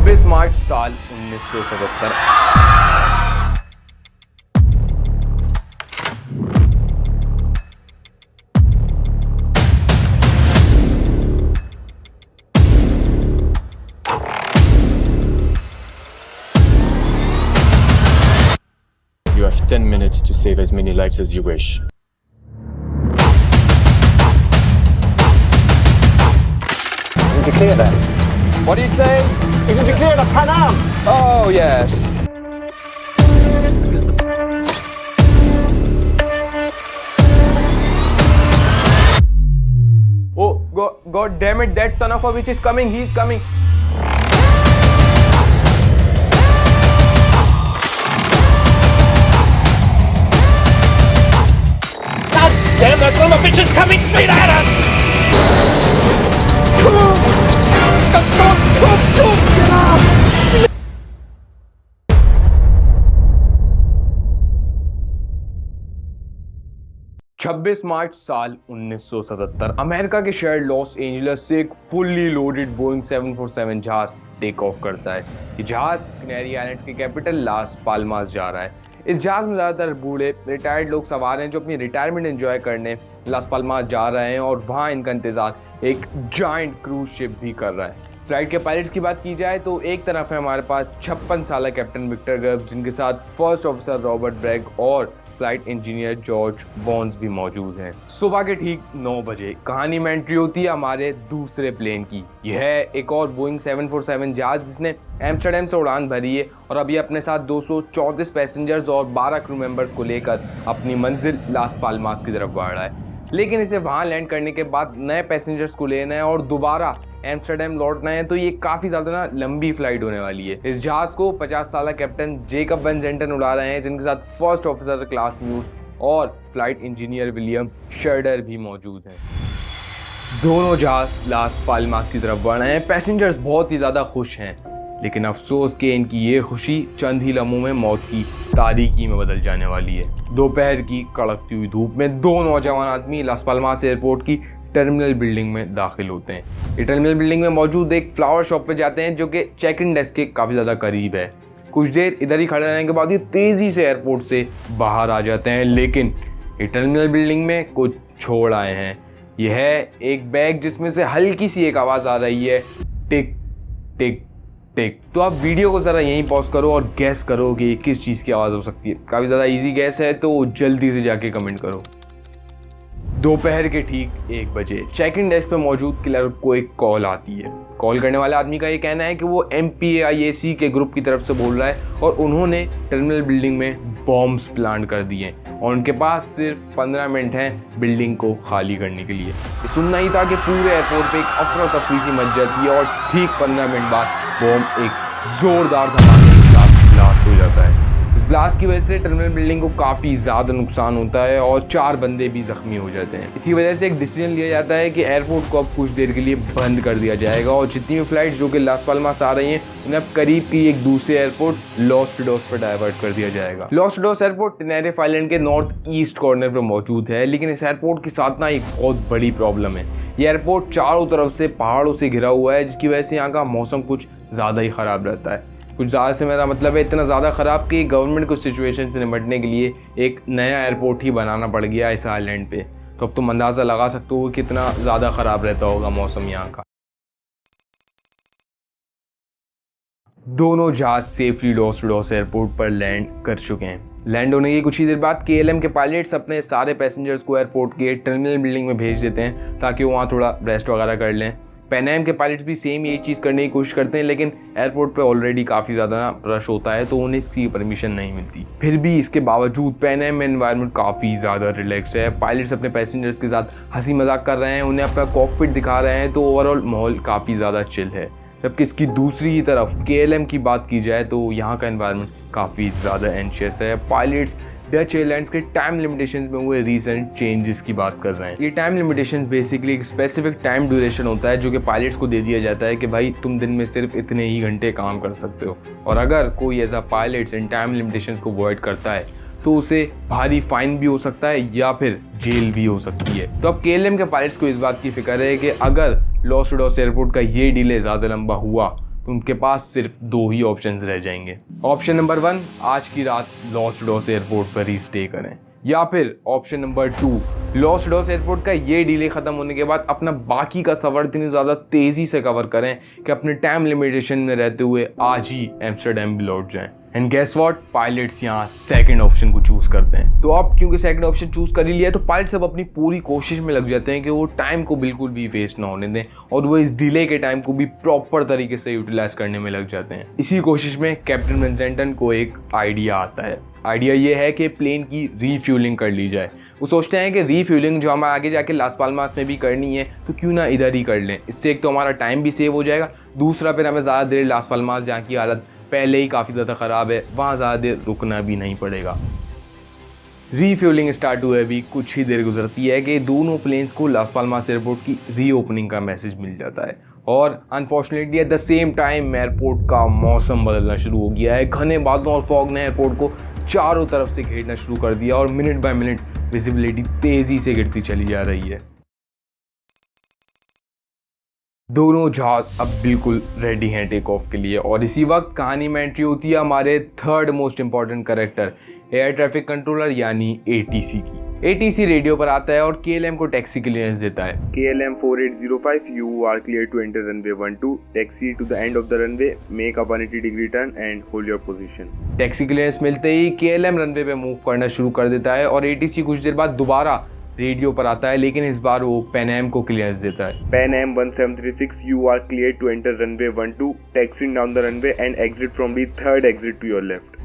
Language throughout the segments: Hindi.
26 मार्च साल 1977। You have 10 minutes to save as many lives as you wish. Isn't it clear then? What do you say? Isn't it clear the Pan Am? Oh, yes. Oh, God damn it, that son of a bitch is coming, he's coming. God damn, that son of a bitch is coming straight at us! छब्बीस मार्च साल 1977 अमेरिका के शहर लॉस एंजलिस से एक फुल्ली लोडेड बोइंग 747 जहाज टेक ऑफ करता है। ये जहाज कनेरी आइलैंड के कैपिटल लास पाल्मास जा रहा है। इस जहाज में ज़्यादातर बूढ़े रिटायर्ड लोग सवार हैं जो अपनी रिटायरमेंट एंजॉय करने लास पाल्मास जा रहे हैं और वहाँ इनका इंतज़ार एक जायंट क्रूज शिप भी कर रहा है। फ्लाइट के पायलट्स की बात की जाए तो एक तरफ है हमारे पास 56 साल कैप्टन विक्टर गर्ब, जिनके साथ फर्स्ट ऑफिसर रॉबर्ट ब्रैग और फ्लाइट इंजीनियर जॉर्ज बॉन्स भी मौजूद हैं। सुबह के ठीक 9 बजे कहानी में एंट्री होती है हमारे दूसरे प्लेन की। यह है एक और बोइंग 747 जहाज जिसने एम्स्टर्डम से उड़ान भरी है और अभी अपने साथ 234 पैसेंजर्स और 12 क्रू मेंबर्स को लेकर अपनी मंजिल लास पाल्मास की तरफ बढ़ रहा है। लेकिन इसे वहाँ लैंड करने के बाद नए पैसेंजर्स को लेना है और दोबारा एम्स्टर्डम लौटना है, तो ये काफ़ी ज़्यादा लंबी फ्लाइट होने वाली है। इस जहाज़ को 50 साल कैप्टन जेकब वन जेंटन उड़ा रहे हैं, जिनके साथ फर्स्ट ऑफिसर क्लास न्यूज और फ्लाइट इंजीनियर विलियम शर्डर भी मौजूद हैं। दोनों जहाज लास पाल्मास की तरफ बढ़ रहे हैं। पैसेंजर्स बहुत ही ज़्यादा खुश हैं, लेकिन अफसोस कि इनकी ये खुशी चंद ही लम्हों में मौत की तारीकी में बदल जाने वाली है। दोपहर की कड़कती हुई धूप में दो नौजवान आदमी लास पाल्मास एयरपोर्ट की टर्मिनल बिल्डिंग में दाखिल होते हैं। ये टर्मिनल बिल्डिंग में मौजूद एक फ्लावर शॉप पे जाते हैं जो कि चेक इन डेस्क के काफ़ी ज़्यादा करीब है। कुछ देर इधर ही खड़े रहने के बाद ये तेज़ी से एयरपोर्ट से बाहर आ जाते हैं, लेकिन ये टर्मिनल बिल्डिंग में कुछ छोड़ आए हैं। यह है एक बैग जिसमें से हल्की सी एक आवाज़ आ रही है, टिक टिक टिक। तो आप वीडियो को ज़रा यहीं पॉज करो और गैस करो कि किस चीज़ की आवाज़ हो सकती है। काफ़ी ज़्यादा इजी गैस है, तो जल्दी से जाके कमेंट करो। दोपहर के ठीक 1 बजे चेक इन डेस्क पर मौजूद क्लर्क को एक कॉल आती है। कॉल करने वाले आदमी का ये कहना है कि वो MPAIAC के ग्रुप की तरफ से बोल रहा है और उन्होंने टर्मिनल बिल्डिंग में बॉम्ब्स प्लांट कर दिए और उनके पास सिर्फ 15 मिनट हैं बिल्डिंग को खाली करने के लिए। ये सुनना ही था कि पूरे एयरपोर्ट पे एक अफरा तफरी सी मच जाती है और ठीक 15 मिनट बाद बॉम्ब एक जोरदार धमाके के साथ ब्लास्ट हो जाता है। इस ब्लास्ट की वजह से टर्मिनल बिल्डिंग को काफ़ी ज़्यादा नुकसान होता है और 4 बंदे भी ज़ख्मी हो जाते हैं। इसी वजह से एक डिसीजन लिया जाता है कि एयरपोर्ट को अब कुछ देर के लिए बंद कर दिया जाएगा और जितनी भी फ्लाइट जो कि लास पाल्मास आ रही हैं उन्हें अब करीब की एक दूसरे एयरपोर्ट लॉस टिडोस पर डाइवर्ट कर दिया जाएगा। लॉस टिडोस एयरपोर्ट टेनेरिफ आइलैंड के नॉर्थ ईस्ट कॉर्नर पर मौजूद है, लेकिन इस एयरपोर्ट के साथ ना एक बहुत बड़ी प्रॉब्लम है। ये एयरपोर्ट चारों तरफ से पहाड़ों से घिरा हुआ है, जिसकी वजह से यहाँ का मौसम कुछ ज़्यादा ही ख़राब रहता है। कुछ ज़्यादा से मेरा मतलब है इतना ज़्यादा ख़राब कि गवर्नमेंट को सिचुएशन से निपटने के लिए एक नया एयरपोर्ट ही बनाना पड़ गया इस आइलैंड पे। तो अब तुम अंदाज़ा लगा सकते हो कितना ज़्यादा ख़राब रहता होगा मौसम यहाँ का। दोनों जहाज सेफली लॉस टिडोस एयरपोर्ट पर लैंड कर चुके हैं। लैंड होने की कुछ ही देर बाद KLM के पायलट्स अपने सारे पैसेंजर्स को एयरपोर्ट के टर्मिनल बिल्डिंग में भेज देते हैं ताकि वो वहाँ थोड़ा रेस्ट वगैरह कर लें। पैन एम के पायलट्स भी सेम यही चीज़ करने की कोशिश करते हैं, लेकिन एयरपोर्ट पे ऑलरेडी काफ़ी ज़्यादा रश होता है तो उन्हें इसकी परमिशन नहीं मिलती। फिर भी इसके बावजूद पैन एम में एनवायरनमेंट काफ़ी ज़्यादा रिलैक्स है। पायलट्स अपने पैसेंजर्स के साथ हंसी मजाक कर रहे हैं, उन्हें अपना कॉकपिट दिखा रहे हैं, तो ओवरऑल माहौल काफ़ी ज़्यादा चिल है। जबकि इसकी दूसरी ही तरफ KLM की बात की जाए तो यहाँ का एनवायरनमेंट काफ़ी ज़्यादा एंशियस है। पायलट्स डच एयरलाइंस के टाइम लिमिटेशंस में हुए रीसेंट चेंजेस की बात कर रहे हैं। ये टाइम लिमिटेशंस बेसिकली एक स्पेसिफिक टाइम ड्यूरेशन होता है जो कि पायलट्स को दे दिया जाता है कि भाई तुम दिन में सिर्फ इतने ही घंटे काम कर सकते हो, और अगर कोई ऐसा पायलट्स इन टाइम लिमिटेशंस को अवॉइड करता है तो उसे भारी फाइन भी हो सकता है या फिर जेल भी हो सकती है। तो अब KLM के पायलट्स को इस बात की फिक्र है कि अगर लॉस टिडोस एयरपोर्ट का ये डिले ज़्यादा लंबा हुआ तो उनके पास सिर्फ 2 ही ऑप्शंस रह जाएंगे। ऑप्शन नंबर 1, आज की रात लॉस एंजेलिस एयरपोर्ट पर ही स्टे करें, या फिर option number 2, Los Angeles airport का ये डिले ख़त्म होने के बाद अपना बाकी का सफ़र इतनी ज़्यादा तेज़ी से कवर करें कि अपने टाइम लिमिटेशन में रहते हुए आज ही एम्स्टर्डम भी लौट जाएं। एंड गेस व्हाट, पायलट्स यहाँ सेकंड ऑप्शन को चूज़ करते हैं। तो अब क्योंकि सेकंड ऑप्शन चूज़ कर ही लिया तो पायलट्स अब अपनी पूरी कोशिश में लग जाते हैं कि वो टाइम को बिल्कुल भी वेस्ट ना होने दें और वो इस डिले के टाइम को भी प्रॉपर तरीके से यूटिलाइज करने में लग जाते हैं। इसी कोशिश में कैप्टन विंसेंटन को एक आइडिया आता है। आइडिया ये है कि प्लेन की रीफ्यूलिंग कर ली जाए। वो सोचते हैं कि रीफ्यूलिंग जो हमें आगे जाके लास पाल्मास में भी करनी है तो क्यों ना इधर ही कर लें। इससे एक तो हमारा टाइम भी सेव हो जाएगा, दूसरा फिर हमें ज़्यादा देर लास पाल्मास, जहाँ की हालत पहले ही काफ़ी ज़्यादा ख़राब है, वहाँ ज़्यादा देर रुकना भी नहीं पड़ेगा। रीफ्यूलिंग स्टार्ट हुए भी कुछ ही देर गुजरती है कि दोनों प्लेन्स को लास पाल्मास एयरपोर्ट की रीओपनिंग का मैसेज मिल जाता है और unfortunately at the same time airport का मौसम बदलना शुरू हो गया है। घने बादलों और फॉग ने एयरपोर्ट को चारों तरफ से घेरना शुरू कर दिया और मिनट बाय मिनट विजिबिलिटी तेज़ी से गिरती चली जा रही है। दोनों जहाज अब बिल्कुल रेडी हैं टेक ऑफ के लिए और इसी वक्त कहानी में एंट्री होती है हमारे third most important character air traffic controller यानी ATC की। ATC रेडियो पर आता है और KLM को टैक्सी क्लियरेंस देता है। KLM 4805, you are clear to enter runway 12, taxi to the end of the runway, make a 180 degree turn and hold your position। Taxi clearance मिलते ही KLM रनवे पे मूव करना शुरू कर देता है और ATC कुछ देर बाद दोबारा रेडियो पर आता है, लेकिन इस बार वो पैन एम को क्लियरेंस देता है। Pan Am 1736, you are clear to enter runway 12, taxiing down the runway and exit from the third exit to your left।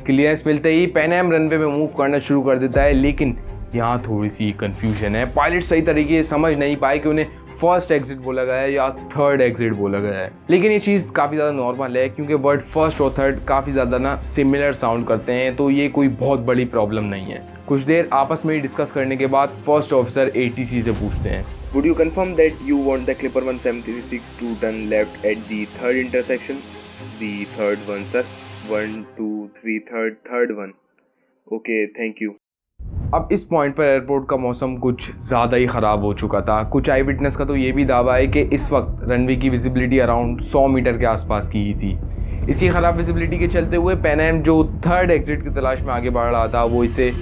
Clearance मिलते ही पैन एम रनवे पे मूव करना शुरू कर देता है, लेकिन यहाँ थोड़ी सी कंफ्यूजन है। पायलट सही तरीके से समझ नहीं पाए कि उन्हें फर्स्ट एग्जिट बोला गया है या थर्ड एग्जिट बोला गया है, लेकिन ये चीज़ काफ़ी ज़्यादा नॉर्मल है क्योंकि वर्ड फर्स्ट और थर्ड काफ़ी ज़्यादा ना सिमिलर साउंड करते हैं, तो ये कोई बहुत बड़ी प्रॉब्लम नहीं है। कुछ देर आपस में ही डिस्कस करने के बाद फर्स्ट ऑफिसर ATC से पूछते हैं, Would you confirm that you want the Clipper 176 to turn left at the third intersection? The third one, sir. 1, 2, 3, third one. Okay, thank you। अब इस पॉइंट पर एयरपोर्ट का मौसम कुछ ज़्यादा ही ख़राब हो चुका था। कुछ आई विटनेस का तो ये भी दावा है कि इस वक्त रनवे की विजिबिलिटी अराउंड 100 मीटर के आसपास की ही थी। इसी ख़राब विजिबिलिटी के चलते हुए पैन एम जो थर्ड एग्जिट की तलाश में आगे बढ़ रहा था वो इसे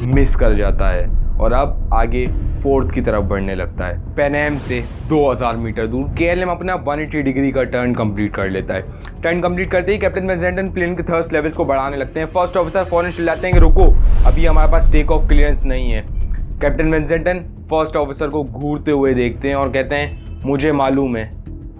मिस कर जाता है और अब आगे फोर्थ की तरफ बढ़ने लगता है। पैन एम से 2000 मीटर दूर KLM अपना 180 डिग्री का टर्न कंप्लीट कर लेता है। टर्न कंप्लीट करते ही कैप्टन विंसेंटन प्लेन के थर्स्ट लेवल्स को बढ़ाने लगते हैं। फर्स्ट ऑफिसर फौरन चिल्लाते हैं कि रुको, अभी हमारे पास टेक ऑफ क्लियरेंस नहीं है। कैप्टन विंसेंटन फर्स्ट ऑफिसर को घूरते हुए देखते हैं और कहते हैं, मुझे मालूम है,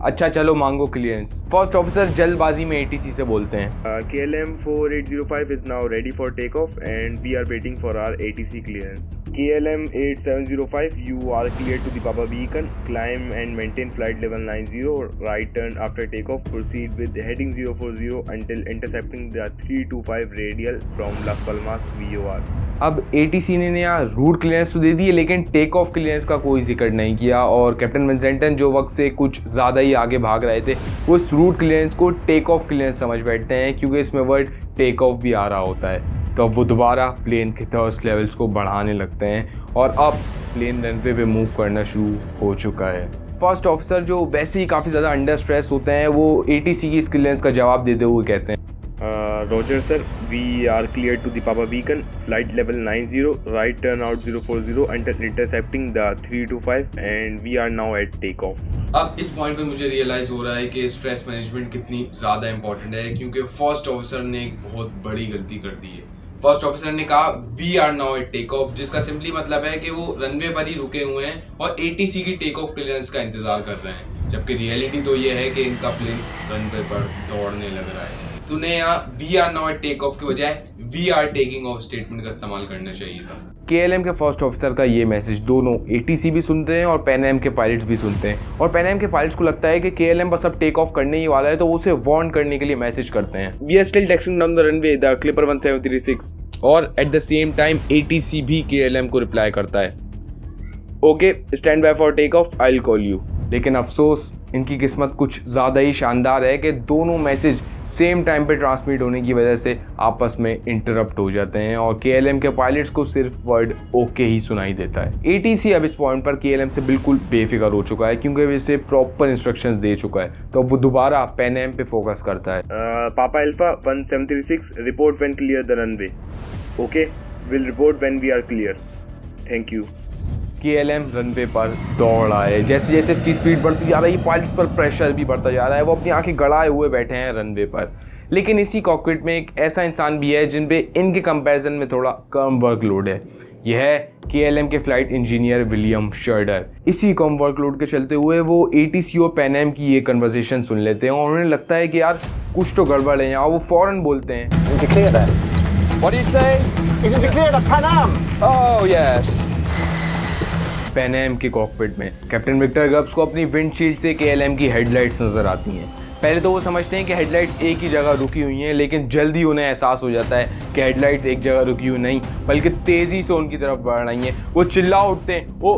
अच्छा चलो मांगो क्लियरेंस। फर्स्ट ऑफिसर जल्दबाजी में ATC से बोलते हैं, KLM 4805 is now ready for takeoff and we are waiting for our ATC clearance। KLM 8705, you are clear to the Papa Beacon, climb and maintain flight level 90, right turn after takeoff, proceed with heading 040 until intercepting the 325 radial from Las Palmas VOR। अब ATC ने यहाँ रूट क्लियरेंस तो दे दी है लेकिन टेक ऑफ क्लियरेंस का कोई जिक्र नहीं किया और कैप्टन विंसेंटन जो वक्त से कुछ ज़्यादा ही आगे भाग रहे थे वो इस रूट क्लियरेंस को टेक ऑफ क्लियरेंस समझ बैठते हैं क्योंकि इसमें वर्ड टेक ऑफ भी आ रहा होता है। तो अब वो दोबारा प्लेन के थर्स्ट लेवल्स को बढ़ाने लगते हैं और अब प्लेन रनवे पे मूव करना शुरू हो चुका है। फर्स्ट ऑफिसर जो वैसे ही काफ़ी ज़्यादा अंडर स्ट्रेस होते हैं वो ATC की इस क्लियरेंस का जवाब देते हुए कहते हैं, Roger sir, we are clear to the Papa Beacon, flight level 90, right turn out 040 until intercepting the 325 and we are now at takeoff। अब इस पॉइंट पे मुझे रियलाइज़ हो रहा है कि स्ट्रेस मैनेजमेंट कितनी ज़्यादा इंपॉर्टेंट है क्योंकि फर्स्ट ऑफिसर ने एक बहुत बड़ी गलती कर दी है। फर्स्ट ऑफिसर ने कहा we are now at take off, जिसका सिंपली मतलब है कि वो रनवे पर ही रुके हुए हैं और ATC की टेक ऑफ क्लियरेंस का इंतजार कर रहे हैं, जबकि रियलिटी तो ये है कि इनका प्लेन रनवे पर दौड़ने लग रहा है। तूने यहाँ we are now at take off के बजाय we are taking off statement का इस्तेमाल करना चाहिए था। KLM के फर्स्ट ऑफिसर का ये मैसेज दोनों ATC भी सुनते हैं और पैन एम के पायलट्स भी सुनते हैं और पैन एम के पायलट्स को लगता है कि KLM बस अब टेक ऑफ करने ही वाला है, तो वो उसे वार्न करने के लिए मैसेज करते हैं, We are still taxiing down the runway, the Clipper 1736। और at the same time ATC भी KLM को रिप्लाई करता है, Okay, stand by for takeoff, I'll call you। लेकिन अफसोस इनकी किस्मत कुछ ज़्यादा ही शानदार है कि दोनों मैसेज सेम टाइम पे ट्रांसमिट होने की वजह से आपस में इंटरप्ट हो जाते हैं और KLM के पायलट्स को सिर्फ वर्ड ओके ही सुनाई देता है। ATC अब इस पॉइंट पर KLM से बिल्कुल बेफिक्र हो चुका है क्योंकि वो इसे प्रॉपर इंस्ट्रक्शंस दे चुका है, तो अब वो दोबारा पैन एम पे फोकस करता है। Papa Alpha 1736, report when clear the runway. Okay, we'll report when we are clear. Thank you. KLM runway पर दौड़ आए। जैसे जैसे इसकी स्पीड बढ़ती जा रही है, पायलट्स पर प्रेशर भी बढ़ता जा रहा है। वो अपनी आंखें गड़ाए हुए बैठे हैं रनवे पर। लेकिन इसी कॉकपिट में एक ऐसा इंसान भी है जिन पे इनके कंपैरिजन में थोड़ा कम वर्कलोड है। यह है KLM के फ्लाइट इंजीनियर विलियम शर्डर। इसी कम वर्कलोड के चलते हुए वो ATC और पैन एम की ये कन्वर्सेशन सुन लेते हैं और उन्हें लगता है कि यार कुछ तो गड़बड़ है यहाँ। वो फौरन बोलते हैं, Isn't it clear then? What do you say? Isn't it clear that Pan Am? Oh, yes. Pan Am के कॉकपिट में कैप्टन विक्टर गब्स को अपनी विंडशील्ड से KLM की हेडलाइट्स नजर आती हैं। पहले तो वो समझते हैं कि हेडलाइट्स एक ही जगह रुकी हुई हैं, लेकिन जल्दी उन्हें एहसास हो जाता है कि हेडलाइट्स एक जगह रुकी हुई नहीं बल्कि तेजी से उनकी तरफ बढ़ रही हैं। वो चिल्ला उठते हैं, oh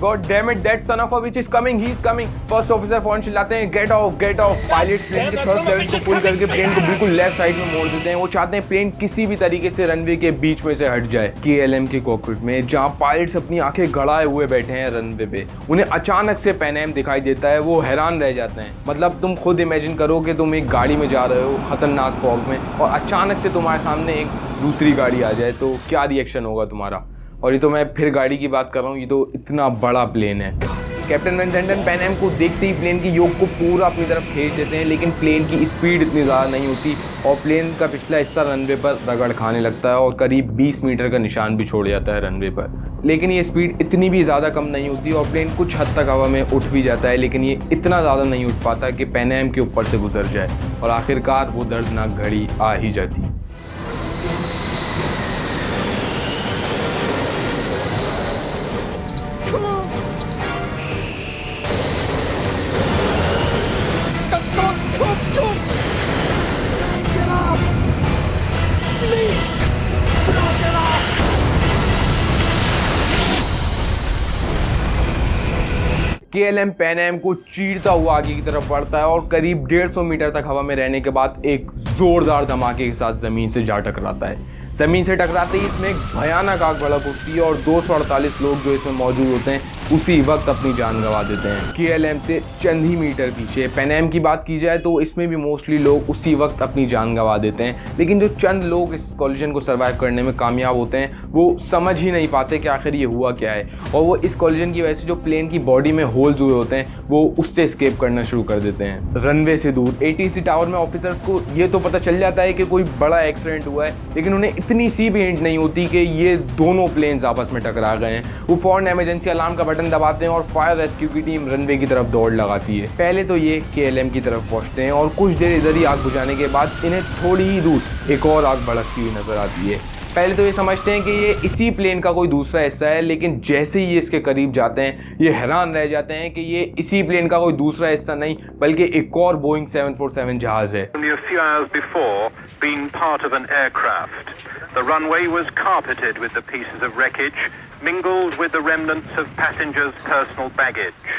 god damn it, that son of a bitch is coming, he is coming. First officer फौरन चिल्लाते हैं, get off get off. Pilot plane के थर्ड लेवल को पुल करके प्लेन को बिल्कुल लेफ्ट साइड में मोड़ देते हैं। वो चाहते हैं प्लेन किसी भी तरीके से रनवे के बीच में से हट जाए। KLM के कॉकपिट में जहाँ पायलट्स अपनी आंखें गड़ाए हुए बैठे हैं रनवे पे, उन्हें अचानक से पैन एम दिखाई देता है। वो हैरान रह जाते हैं। मतलब तुम खुद इमेजिन करो कि तुम एक गाड़ी में जा रहे हो खतरनाक फॉग में और अचानक से तुम्हारे सामने एक दूसरी गाड़ी आ जाए, तो क्या रिएक्शन होगा तुम्हारा। और ये तो मैं फिर गाड़ी की बात कर रहा हूँ, ये तो इतना बड़ा प्लेन है। कैप्टन वैन ज़ेंडन पैन एम को देखते ही प्लेन की योक को पूरा अपनी तरफ खींच देते हैं, लेकिन प्लेन की स्पीड इतनी ज़्यादा नहीं होती और प्लेन का पिछला हिस्सा रनवे पर रगड़ खाने लगता है और करीब 20 मीटर का निशान भी छोड़ जाता है रनवे पर। लेकिन ये स्पीड इतनी भी ज़्यादा कम नहीं होती और प्लेन कुछ हद तक हवा में उठ भी जाता है, लेकिन ये इतना ज़्यादा नहीं उठ पाता कि पैन एम के ऊपर से गुजर जाए और आखिरकार वो दर्दनाक घड़ी आ ही जाती है। KLM पैन एम को चीरता हुआ आगे की तरफ बढ़ता है और करीब 150 मीटर तक हवा में रहने के बाद एक जोरदार धमाके के साथ जमीन से जा टकराता है। जमीन से टकराते ही इसमें एक भयानक आग भड़क उठती है और 248 लोग जो इसमें मौजूद होते हैं उसी वक्त अपनी जान गंवा देते हैं। KLM से चंद ही मीटर पीछे पैन एम की बात की जाए तो इसमें भी मोस्टली लोग उसी वक्त अपनी जान गंवा देते हैं, लेकिन जो चंद लोग इस कॉलिजन को सर्वाइव करने में कामयाब होते हैं वो समझ ही नहीं पाते कि आखिर ये हुआ क्या है और वो इस कॉलिजन की वजह से जो प्लेन की बॉडी में होल्स हुए होते हैं वो उससे एस्केप करना शुरू कर देते हैं। रनवे से दूर ATC टावर में ऑफिसर्स को ये तो पता चल जाता है कि कोई बड़ा एक्सीडेंट हुआ है, लेकिन उन्हें इतनी सी भी हिंट नहीं होती कि ये दोनों प्लेन्स आपस में टकरा गए हैं। वो फौरन इमरजेंसी अलार्म का बटन दबाते हैं और फायर रेस्क्यू की टीम रनवे की तरफ दौड़ लगाती है। पहले तो ये KLM की तरफ पहुंचते हैं और कुछ देर इधर ही आग बुझाने के बाद इन्हें थोड़ी ही दूर एक और आग भड़कती हुई नजर आती है। पहले तो ये समझते हैं कि ये इसी प्लेन का कोई दूसरा हिस्सा है, लेकिन जैसे ही ये इसके करीब जाते हैं ये हैरान रह जाते हैं कि ये इसी प्लेन का कोई दूसरा हिस्सा नहीं बल्कि एक और बोइंग 747 जहाज है। Only a few hours before, being part of an aircraft. The runway was carpeted with the pieces of wreckage, mingled with the remnants of passengers' personal baggage.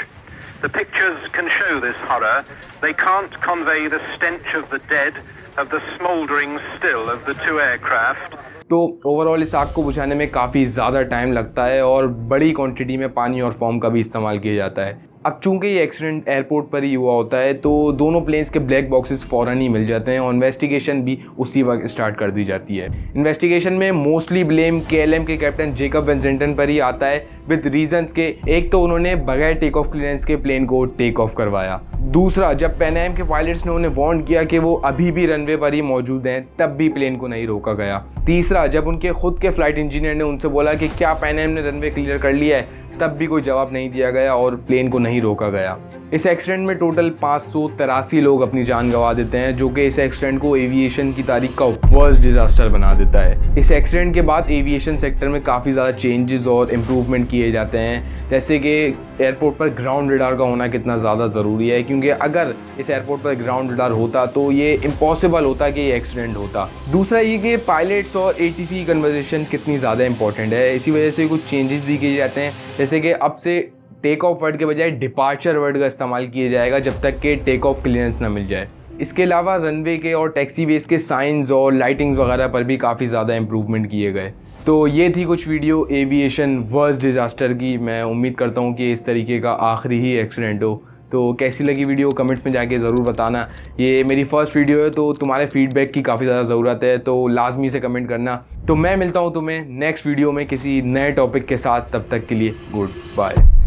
The pictures can show this horror. They can't convey the stench of the dead, of the smouldering still of the two aircraft. तो ओवरऑल इस आग को बुझाने में काफ़ी ज़्यादा टाइम लगता है और बड़ी क्वांटिटी में पानी और फोम का भी इस्तेमाल किया जाता है। अब चूंकि ये एक्सीडेंट एयरपोर्ट पर ही हुआ होता है तो दोनों प्लेन्स के ब्लैक बॉक्सेस फ़ौरन ही मिल जाते हैं और इन्वेस्टिगेशन भी उसी वक्त स्टार्ट कर दी जाती है। इन्वेस्टिगेशन में मोस्टली ब्लेम KLM के कैप्टन जेकब वैन ज़ेंडन पर ही आता है विद रीजंस के। एक तो उन्होंने बगैर टेक ऑफ क्लियरेंस के प्लेन को टेक ऑफ करवाया। दूसरा, जब पैन एम के पायलट्स ने उन्हें वार्न किया कि वो अभी भी रनवे पर ही मौजूद हैं तब भी प्लेन को नहीं रोका गया। तीसरा, जब उनके खुद के फ्लाइट इंजीनियर ने उनसे बोला कि क्या पैन एम ने रनवे क्लियर कर लिया है तब भी कोई जवाब नहीं दिया गया और प्लेन को नहीं रोका गया। इस एक्सीडेंट में टोटल 583 लोग अपनी जान गंवा देते हैं, जो कि इस एक्सीडेंट को एविएशन की तारीख का वर्स्ट डिजास्टर बना देता है। इस एक्सीडेंट के बाद एविएशन सेक्टर में काफ़ी ज़्यादा चेंजेस और इम्प्रूवमेंट किए जाते हैं, जैसे कि एयरपोर्ट पर ग्राउंड रडार का होना कितना ज़्यादा ज़रूरी है, क्योंकि अगर इस एयरपोर्ट पर ग्राउंड रडार होता तो ये इम्पॉसिबल होता कि ये एक्सीडेंट होता। दूसरा ये कि पायलट्स और ATC की कन्वर्सेशन कितनी ज़्यादा इंपॉर्टेंट है, इसी वजह से कुछ चेंजेस भी किए जाते हैं, जैसे कि अब से टेक ऑफ वर्ड के बजाय डिपार्चर वर्ड का इस्तेमाल किया जाएगा जब तक कि टेक ऑफ क्लियरेंस ना मिल जाए। इसके अलावा रनवे के और टैक्सी बेस के साइंस और लाइटिंग्स वगैरह पर भी काफ़ी ज़्यादा इंप्रूवमेंट किए गए। तो ये थी कुछ वीडियो एविएशन वर्स्ट डिज़ास्टर की। मैं उम्मीद करता हूँ कि इस तरीके का आखिरी ही एक्सीडेंट हो। तो कैसी लगी वीडियो कमेंट्स में जाके ज़रूर बताना। ये मेरी फर्स्ट वीडियो है तो तुम्हारे फीडबैक की काफ़ी ज़्यादा ज़रूरत है, तो लाजमी से कमेंट करना। तो मैं मिलता हूँ तुम्हें नेक्स्ट वीडियो में किसी नए टॉपिक के साथ। तब तक के लिए गुड बाय।